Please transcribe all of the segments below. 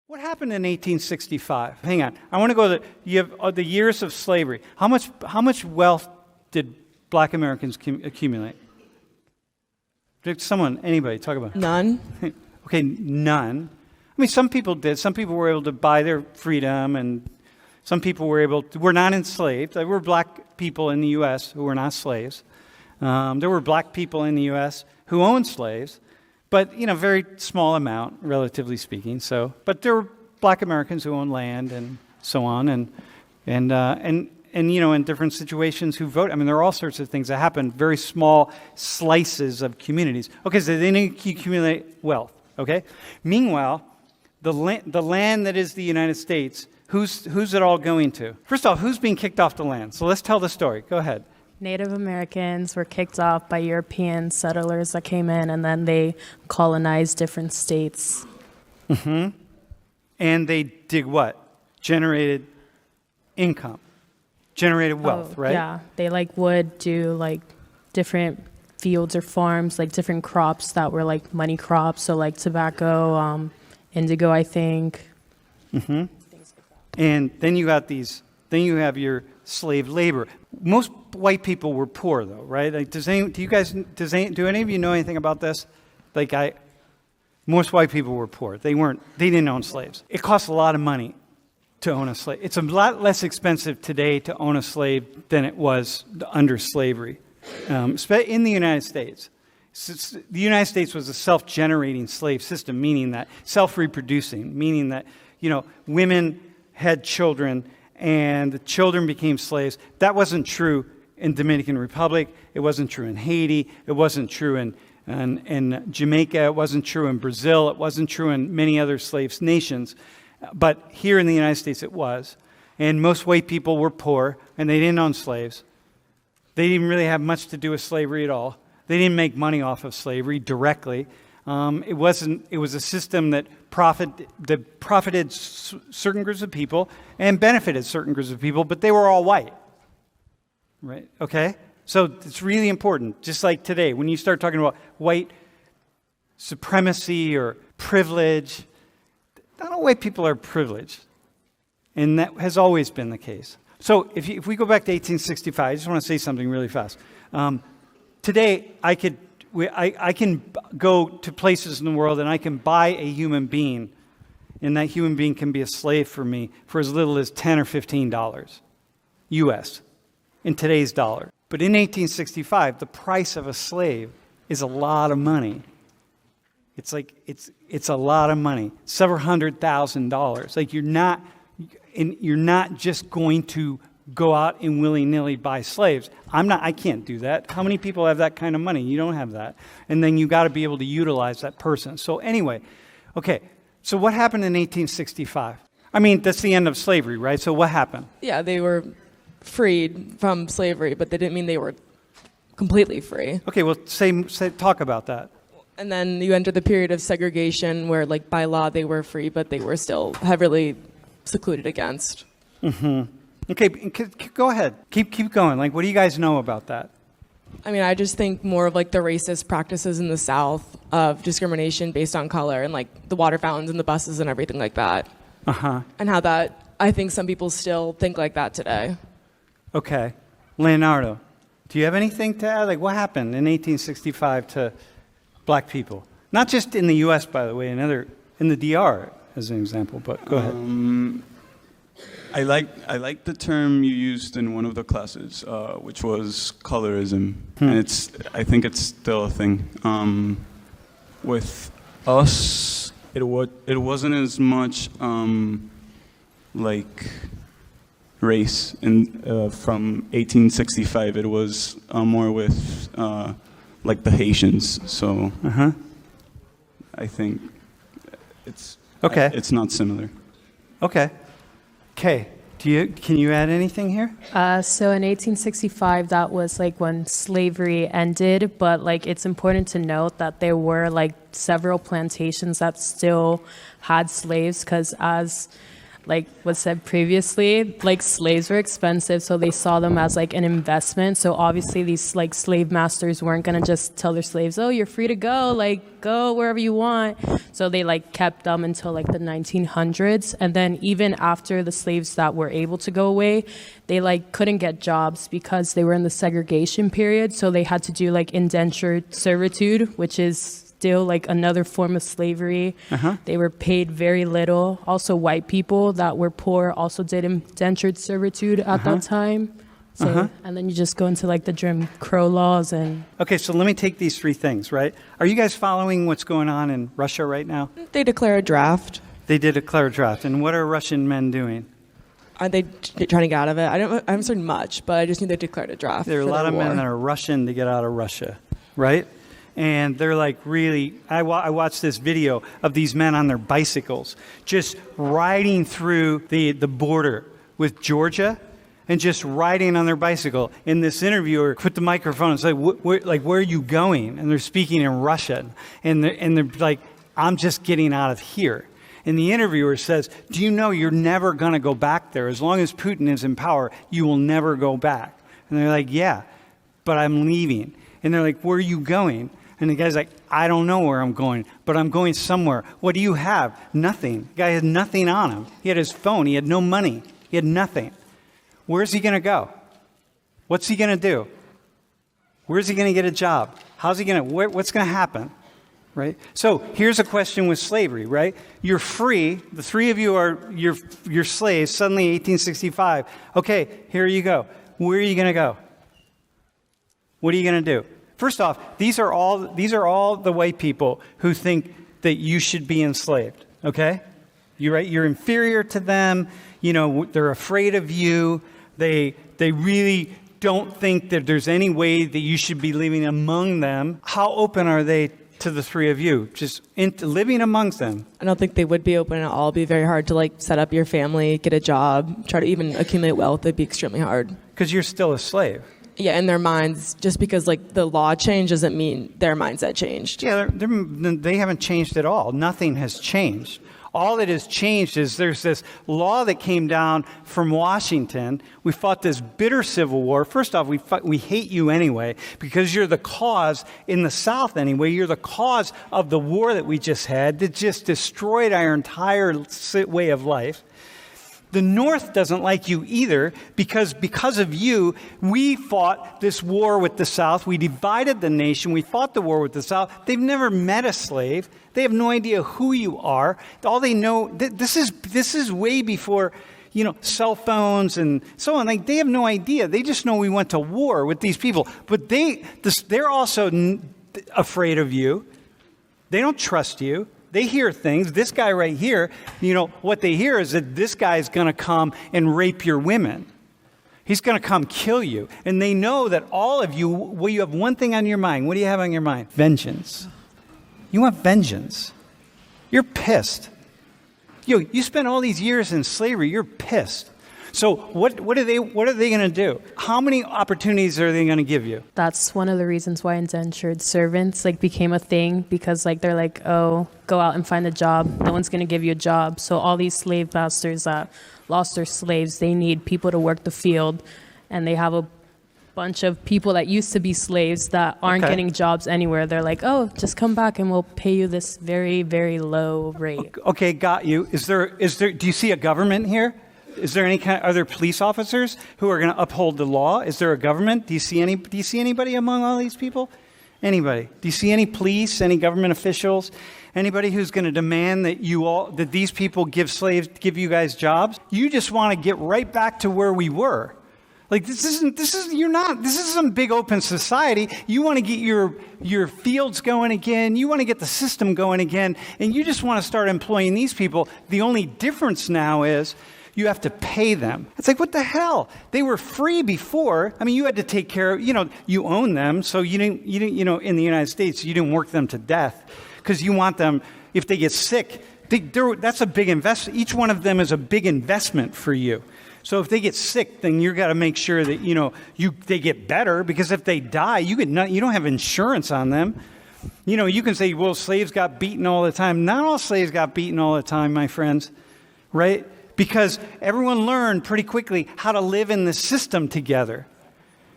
What happened in 1865? Hang on. I want to go to you have the years of slavery. How much wealth did black Americans accumulate? Someone, anybody, talk about it. None. Okay, none. I mean, some people did. Some people were able to buy their freedom, and some people were not enslaved. There were black people in the U.S. who were not slaves. There were black people in the U.S. who owned slaves, but very small amount, relatively speaking. So, but there were black Americans who owned land and so on, and in different situations who voted. I mean, there are all sorts of things that happened. Very small slices of communities. Okay, so they didn't accumulate wealth. Okay. Meanwhile, the land that is the United States, who's it all going to? First off, who's being kicked off the land? So let's tell the story. Go ahead. Native Americans were kicked off by European settlers that came in, and then they colonized different states. Mm-hmm. And they did what? Generated income. Generated wealth, right? Yeah. They would do different fields or farms, different crops that were money crops. So tobacco, indigo, I think. Mm-hmm. Things like that. And then you have your slave labor. Most white people were poor, though, right? Do any of you know anything about this? Most white people were poor. They didn't own slaves. It costs a lot of money to own a slave. It's a lot less expensive today to own a slave than it was under slavery, in the United States. The United States was a self-generating slave system, meaning that self-reproducing, meaning that women had children and the children became slaves. That wasn't true in Dominican Republic. It wasn't true in Haiti. It wasn't true in Jamaica. It wasn't true in Brazil. It wasn't true in many other slave nations. But here in the United States it was. And most white people were poor, and they didn't own slaves. They didn't really have much to do with slavery at all. They didn't make money off of slavery directly. It was a system that profited certain groups of people and benefited certain groups of people, but they were all white. Right? Okay? So it's really important. Just like today, when you start talking about white supremacy or privilege, not all white people are privileged. And that has always been the case. So if we go back to 1865, I just want to say something really fast. Today, I can go to places in the world and I can buy a human being, and that human being can be a slave for me for as little as $10 or $15 U.S. in today's dollar. But in 1865, the price of a slave is a lot of money. It's a lot of money, several $100,000. You're not just going to go out and willy-nilly buy slaves. I can't do that. How many people have that kind of money? You don't have that. And then you got to be able to utilize that person. So anyway, okay. So what happened in 1865? I mean, that's the end of slavery, right? So what happened? Yeah, they were freed from slavery, but that didn't mean they were completely free. Okay, well, talk about that. And then you enter the period of segregation where, by law, they were free, but they were still heavily secluded against. Mm-hmm. Okay, go ahead. Keep going. What do you guys know about that? I mean, I just think more of the racist practices in the South of discrimination based on color and the water fountains and the buses and everything like that. Uh-huh. And how that, I think some people still think like that today. Okay. Leonardo, do you have anything to add? What happened in 1865 to black people? Not just in the U.S., by the way, in the DR as an example, but go ahead. I like the term you used in one of the classes, which was colorism, and I think it's still a thing. With us, it wasn't as much race, and from 1865, it was more with the Haitians. So I think it's okay. It's not similar. Okay. Okay, can you add anything here? So in 1865, that was when slavery ended, but it's important to note that there were several plantations that still had slaves, because as like was said previously, like slaves were expensive, so they saw them as like an investment. So obviously these like slave masters weren't gonna just tell their slaves, oh, you're free to go, like go wherever you want. So they like kept them until like the 1900s. And then even after the slaves that were able to go away, they like couldn't get jobs because they were in the segregation period. So they had to do like indentured servitude, which is still like another form of slavery. They were paid very little. Also, white people that were poor also did indentured servitude at that time. So, and then you just go into like the Jim Crow laws and. Okay, so let me take these three things, right? Are you guys following what's going on in Russia right now? They declare a draft. They did declare a draft, and what are Russian men doing? Are they trying to get out of it? I haven't heard much, but I just knew they declared a draft. There are a for lot their of men war. that are rushing to get out of Russia, right? And they're like really, I watched this video of these men on their bicycles just riding through the border with Georgia and just riding on their bicycle. And this interviewer put the microphone and said, where are you going? And they're speaking in Russian. And they're like, I'm just getting out of here. And the interviewer says, do you know you're never going to go back there? As long as Putin is in power, you will never go back. And they're like, yeah, but I'm leaving. And they're like, where are you going? And the guy's like, I don't know where I'm going, but I'm going somewhere. What do you have? Nothing. The guy had nothing on him. He had his phone. He had no money. He had nothing. Where's he going to go? What's he going to do? Where's he going to get a job? How's he going to, what's going to happen? Right? So here's a question with slavery, right? You're free. The three of you are your slaves. Suddenly 1865. Okay, here you go. Where are you going to go? What are you going to do? First off, these are all the white people who think that you should be enslaved. Okay, you're inferior to them. You know, they're afraid of you. They really don't think that there's any way that you should be living among them. How open are they to the three of you? Just living amongst them. I don't think they would be open at all. It'd be very hard to like set up your family, get a job, try to even accumulate wealth. It'd be extremely hard. Because you're still a slave. Yeah, in their minds, just because like the law changed doesn't mean their mindset changed. Yeah, they haven't changed at all. Nothing has changed. All that has changed is there's this law that came down from Washington. We fought this bitter civil war. First off, we hate you anyway because you're the cause in the South anyway. You're the cause of the war that we just had that just destroyed our entire way of life. The North doesn't like you either because of you, we fought this war with the South. We divided the nation. We fought the war with the South. They've never met a slave. They have no idea who you are. All they know, this is way before, cell phones and so on. Like, they have no idea. They just know we went to war with these people. But they're also afraid of you. They don't trust you. They hear things. This guy right here, what they hear is that this guy is going to come and rape your women. He's going to come kill you. And they know that all of you, well, you have one thing on your mind. What do you have on your mind? Vengeance. You want vengeance. You're pissed. You spent all these years in slavery. You're pissed. So what are they going to do? How many opportunities are they going to give you? That's one of the reasons why indentured servants became a thing, because they're like, oh, go out and find a job. No one's going to give you a job. So all these slave masters that lost their slaves, they need people to work the field, and they have a bunch of people that used to be slaves that aren't getting jobs anywhere. They're like, oh, just come back and we'll pay you this very, very low rate. Okay, got you. Is there? Do you see a government here? Is there are there police officers who are going to uphold the law? Is there a government? Do you see anybody among all these people? Anybody? Do you see any police, any government officials, anybody who's going to demand that these people give you guys jobs? You just want to get right back to where we were. Like, this is some big open society. You want to get your fields going again. You want to get the system going again. And you just want to start employing these people. The only difference now is you have to pay them. It's like, what the hell? They were free before. I mean, you had to take care of, you own them. So you didn't, in the United States, you didn't work them to death because you want them, if they get sick, that's a big investment. Each one of them is a big investment for you. So if they get sick, then you got to make sure that, they get better, because if they die, you don't have insurance on them. You can say, well, slaves got beaten all the time. Not all slaves got beaten all the time, my friends, right? because everyone learned pretty quickly how to live in the system together.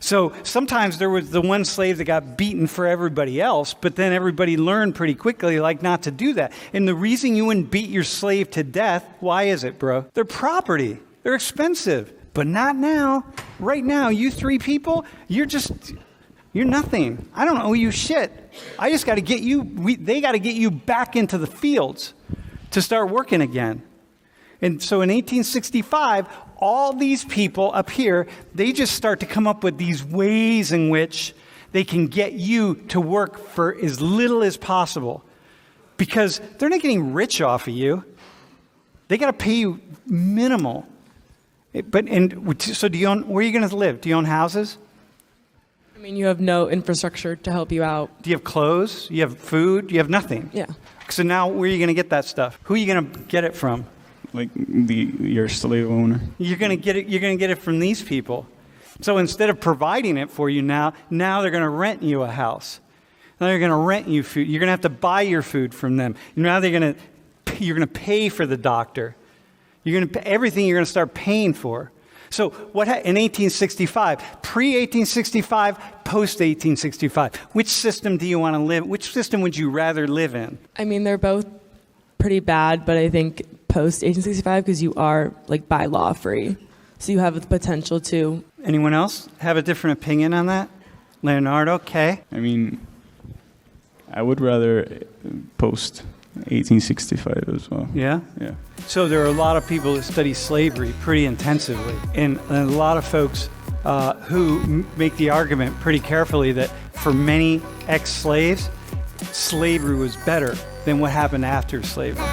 So sometimes there was the one slave that got beaten for everybody else, but then everybody learned pretty quickly, like, not to do that. And the reason you wouldn't beat your slave to death, why is it, bro? They're property. They're expensive. But not now. Right now, you three people, you're nothing. I don't owe you shit. I just got to get you, they got to get you back into the fields to start working again. And so in 1865, all these people up here, they just start to come up with these ways in which they can get you to work for as little as possible. Because they're not getting rich off of you. They got to pay you minimal. So where are you going to live? Do you own houses? I mean, you have no infrastructure to help you out. Do you have clothes? You have food? You have nothing. Yeah. So now where are you going to get that stuff? Who are you going to get it from? Like your slave owner. You're going to get it from these people. So instead of providing it for you now they're going to rent you a house. Now they're going to rent you food. You're going to have to buy your food from them. Now you're going to pay for the doctor. Everything you're going to start paying for. So what in 1865, pre-1865, post-1865, which system do you want to live? Which system would you rather live in? I mean, they're both pretty bad, but I think post 1865 because you are like by law free, so you have the potential to. Anyone else have a different opinion on that? Leonardo, Kay? I mean, I would rather post 1865 as well. Yeah? Yeah. So there are a lot of people that study slavery pretty intensively, and a lot of folks who make the argument pretty carefully that for many ex-slaves, slavery was better than what happened after slavery.